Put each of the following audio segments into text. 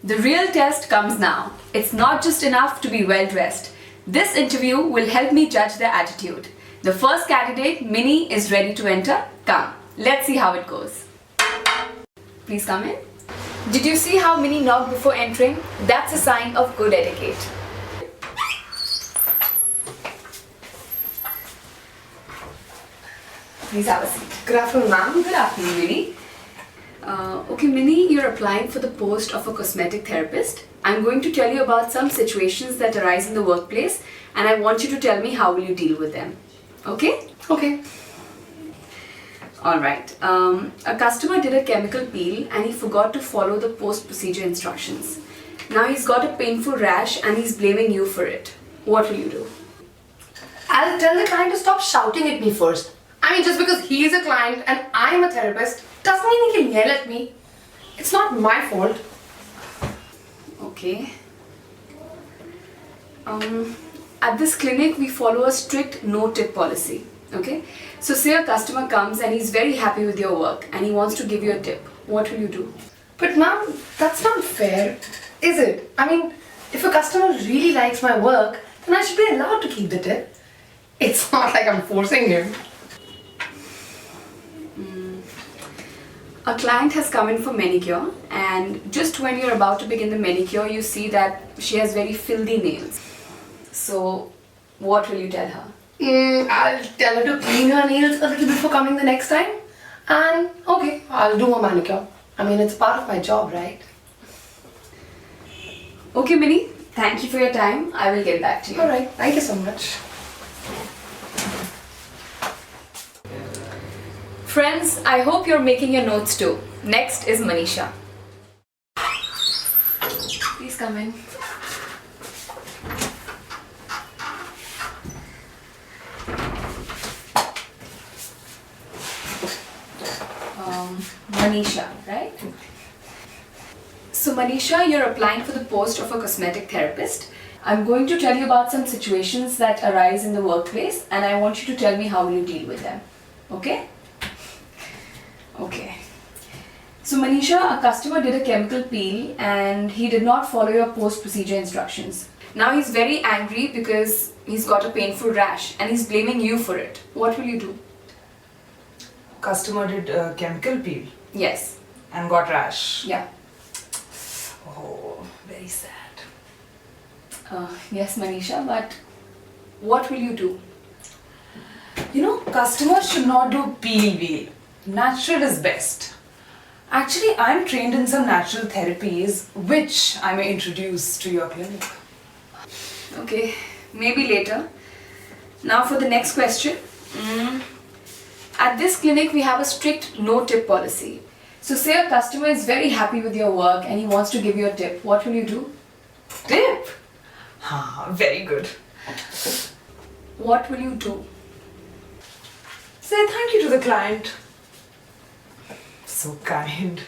The real test comes now. It's not just enough to be well dressed. This interview will help me judge their attitude. The first candidate, Minnie, is ready to enter. Come, let's see how it goes. Please come in. Did you see how Minnie knocked before entering? That's a sign of good etiquette. Please have a seat. Good afternoon, ma'am. Good afternoon, Minnie. Okay, Minnie, you're applying for the post of a cosmetic therapist. I'm going to tell you about some situations that arise in the workplace, and I want you to tell me how will you deal with them. Okay? Okay. Alright. A customer did a chemical peel and he forgot to follow the post-procedure instructions. Now he's got a painful rash and he's blaming you for it. What will you do? I'll tell the client to stop shouting at me first. I mean, just because he is a client and I'm a therapist doesn't mean he can yell at me. It's not my fault. Okay. At this clinic, we follow a strict no-tip policy. Okay? So say a customer comes and he's very happy with your work and he wants to give you a tip. What will you do? But ma'am, that's not fair, is it? I mean, if a customer really likes my work, then I should be allowed to keep the tip. It's not like I'm forcing him. A client has come in for manicure, and just when you're about to begin the manicure, you see that she has very filthy nails. So, what will you tell her? I'll tell her to clean her nails a little before coming the next time. And okay, I'll do a manicure. I mean, it's part of my job, right? Okay, Minnie, thank you for your time. I will get back to you. Alright, thank you so much. Friends, I hope you're making your notes too. Next is Manisha. Please come in. Manisha, right? So Manisha, you're applying for the post of a cosmetic therapist. I'm going to tell you about some situations that arise in the workplace and I want you to tell me how will you deal with them. Okay? Okay. So Manisha, a customer did a chemical peel and he did not follow your post-procedure instructions. Now he's very angry because he's got a painful rash and he's blaming you for it. What will you do? Customer did a chemical peel Yes. and got rash. Yeah. Oh, very sad. Yes, Manisha, but what will you do? You know, customers should not do peel wheel. Natural is best. Actually, I'm trained in some natural therapies which I may introduce to your clinic. Okay, maybe later. Now for the next question. At this clinic, we have a strict no-tip policy. So say a customer is very happy with your work and he wants to give you a tip. What will you do? Tip? Very good. What will you do? Say thank you to the client. So kind.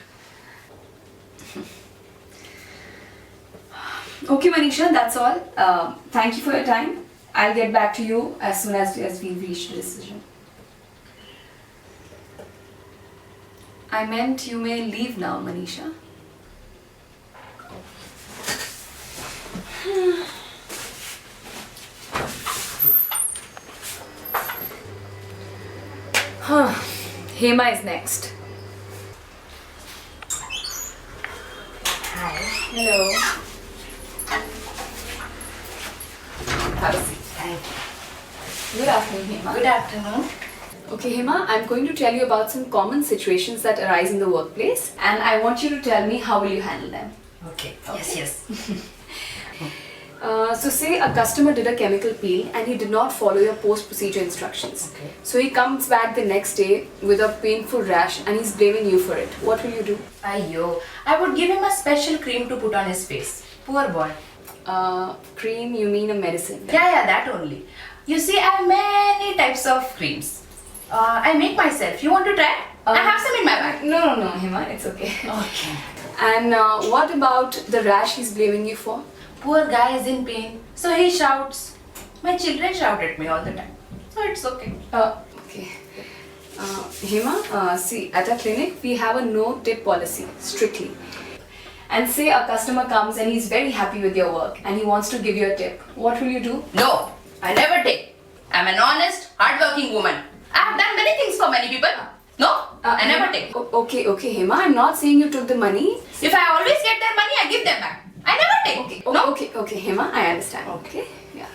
Okay, Manisha, that's all. Thank you for your time. I'll get back to you as soon as we've reached a decision. I meant you may leave now, Manisha. Hema is next. Hi. Hello. Have a seat. Thank you. Good afternoon, Hema. Good afternoon. Okay, Hema, I'm going to tell you about some common situations that arise in the workplace and I want you to tell me how will you handle them. Okay. Yes. So say a customer did a chemical peel and he did not follow your post-procedure instructions. Okay. So he comes back the next day with a painful rash and he's blaming you for it. What will you do? Ayyo. I would give him a special cream to put on his face. Poor boy. Cream, you mean a medicine? Yeah, that only. You see, I have many types of creams. I make myself. You want to try? I have some in my bag. No, Hema, it's okay. Okay. And what about the rash he's blaming you for? Poor guy is in pain, so he shouts. My children shout at me all the time, so it's okay. Okay. Hema, see, at our clinic, we have a no-tip policy, strictly. And say a customer comes and he's very happy with your work and he wants to give you a tip. What will you do? No, I never take. I'm an honest, hardworking woman. I have done many things for many people. No, I never take. Okay, Hema, I'm not saying you took the money. If I always get their money, I give them back. I never take. Okay, Hema, I understand. Okay, yeah.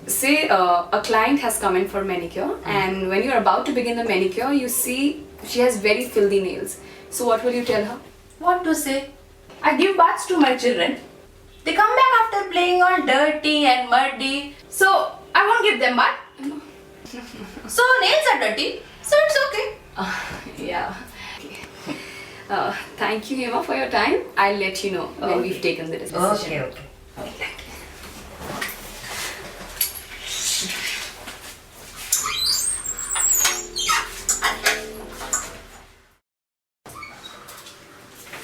Say a client has come in for manicure and when you're about to begin the manicure, you see she has very filthy nails. So what will you tell her? What to say? I give baths to my children. They come back after playing all dirty and muddy. So I won't give them bath. So nails are dirty. So it's okay. Yeah. Okay. Thank you, Hema, for your time. I'll let you know when we've taken the decision. Okay.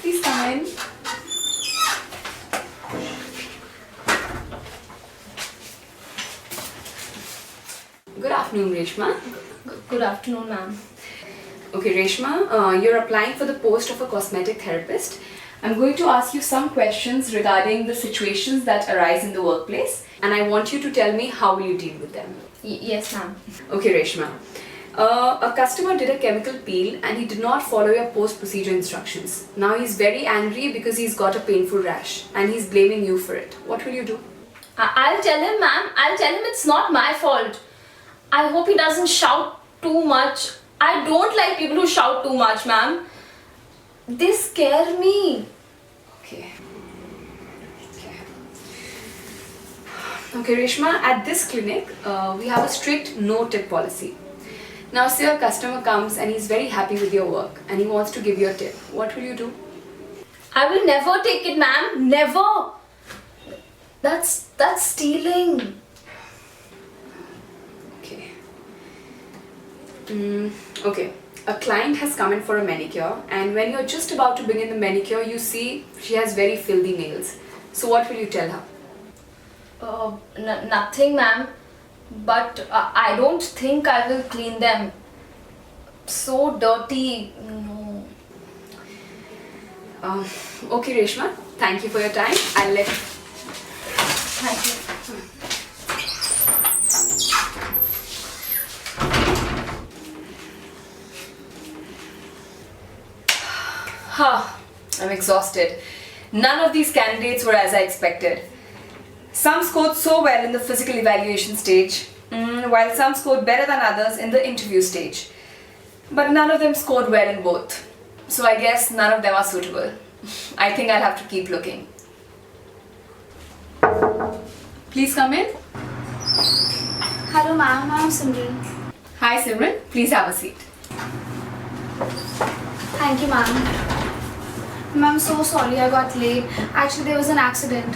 Please come in. Good afternoon, Reshma. Good afternoon, ma'am. Okay, Reshma, you're applying for the post of a cosmetic therapist. I'm going to ask you some questions regarding the situations that arise in the workplace and I want you to tell me how will you deal with them. Yes, ma'am. Okay, Reshma. A customer did a chemical peel and he did not follow your post-procedure instructions. Now he's very angry because he's got a painful rash and he's blaming you for it. What will you do? I'll tell him, ma'am. I'll tell him it's not my fault. I hope he doesn't shout too much. I don't like people who shout too much, ma'am. They scare me. Okay. Okay, Reshma, at this clinic, we have a strict no-tip policy. Now, say a customer comes and he's very happy with your work and he wants to give you a tip. What will you do? I will never take it, ma'am. Never. That's stealing. Okay. Okay. A client has come in for a manicure and when you're just about to begin the manicure, you see she has very filthy nails. So what will you tell her? Nothing, ma'am. But I don't think I will clean them. So dirty. No. Okay, Reshma. Thank you for your time. I'll let. Thank you. I'm exhausted. None of these candidates were as I expected. Some scored so well in the physical evaluation stage, while some scored better than others in the interview stage. But none of them scored well in both. So I guess none of them are suitable. I think I'll have to keep looking. Please come in. Hello, ma'am. I'm Simran. Hi Simran, please have a seat. Thank you, ma'am. Ma'am, so sorry I got late. Actually, there was an accident.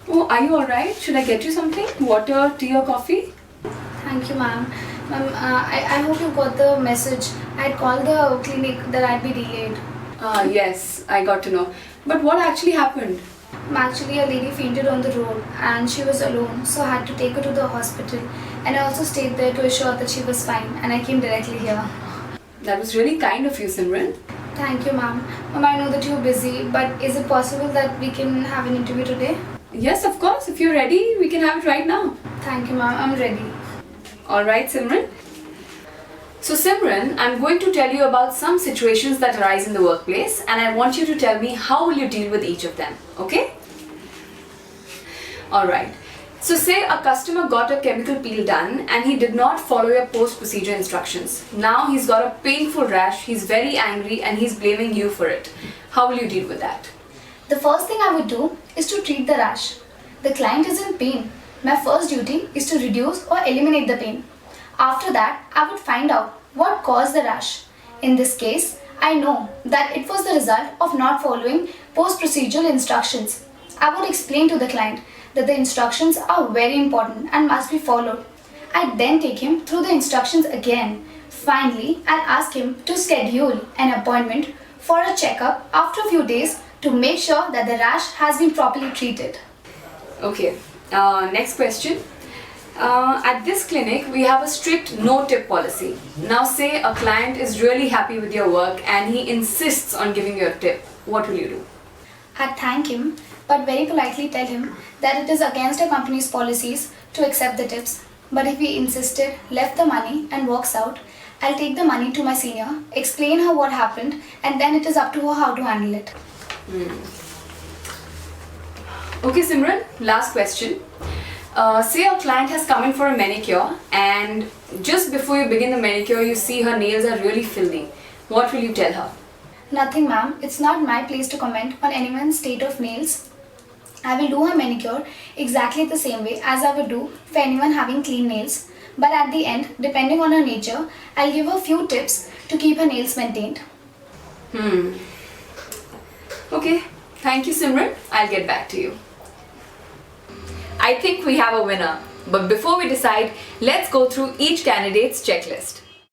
Oh, are you alright? Should I get you something? Water, tea or coffee? Thank you, ma'am. Ma'am, I hope you got the message. I'd called the clinic that I'd be delayed. Yes, I got to know. But what actually happened? Actually, a lady fainted on the road and she was alone, so I had to take her to the hospital. And I also stayed there to assure that she was fine and I came directly here. That was really kind of you, Simran. Thank you, ma'am. Ma'am, I know that you're busy, but is it possible that we can have an interview today? Yes, of course. If you're ready, we can have it right now. Thank you, ma'am. I'm ready. Alright, Simran. So Simran, I'm going to tell you about some situations that arise in the workplace and I want you to tell me how will you deal with each of them, okay? Alright. So say a customer got a chemical peel done and he did not follow your post-procedure instructions. Now he's got a painful rash, he's very angry and he's blaming you for it. How will you deal with that? The first thing I would do is to treat the rash. The client is in pain. My first duty is to reduce or eliminate the pain. After that, I would find out what caused the rash. In this case, I know that it was the result of not following post-procedural instructions. I would explain to the client that the instructions are very important and must be followed. I then take him through the instructions again. Finally, I'll ask him to schedule an appointment for a checkup after a few days to make sure that the rash has been properly treated. Okay, next question. At this clinic, we have a strict no-tip policy. Now say a client is really happy with your work and he insists on giving you a tip. What will you do? I'd thank him, but very politely tell him that it is against the company's policies to accept the tips. But if he insisted, left the money, and walks out, I'll take the money to my senior, explain her what happened, and then it is up to her how to handle it. Okay, Simran, last question. Say a client has come in for a manicure, and just before you begin the manicure, you see her nails are really filthy. What will you tell her? Nothing, ma'am. It's not my place to comment on anyone's state of nails. I will do her manicure exactly the same way as I would do for anyone having clean nails. But at the end, depending on her nature, I'll give her few tips to keep her nails maintained. Okay, thank you, Simran. I'll get back to you. I think we have a winner. But before we decide, let's go through each candidate's checklist.